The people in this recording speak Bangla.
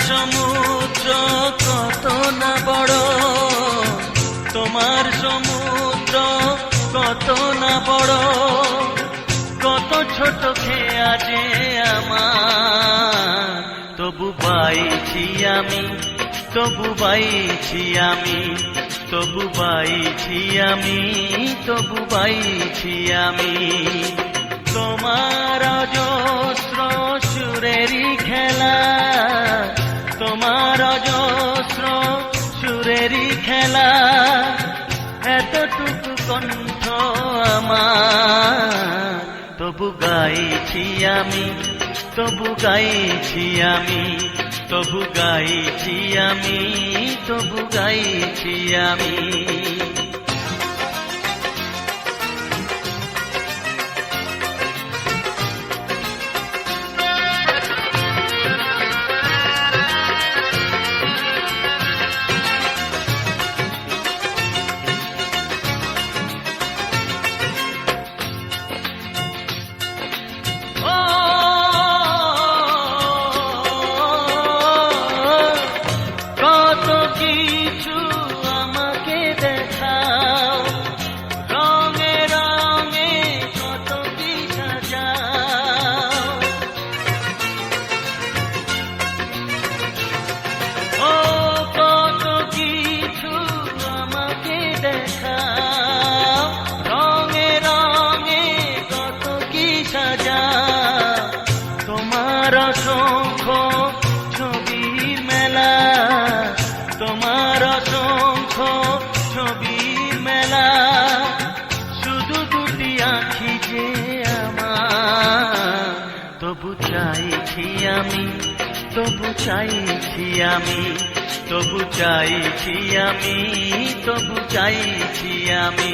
সমুদ্র কত না বড়, তোমার সমুদ্র কত না বড়, কত ছোট খেয়া যে আমার, তবু বাইছি আমি, তবু বাইছি আমি, তবু বাইছি আমি, তবু বাইছি আমি। তোমার অজস্র সুরেরই খেলা, তোমার অজস্র সুরেরই খেলা, এতটুকু কণ্ঠ আমার, তবু গাইছি আমি, তবু গাইছি আমি, তবু গাইছি আমি, তবু গাইছি আমি। তোমার অসংখ্য ছবির মেলা, তোমার অসংখ্য ছবির মেলা, শুধু দুটি আঁখি যে আমার, তবু চাইছি আমি, তবু চাইছি আমি, তবু চাইছি আমি, তবু চাইছি আমি।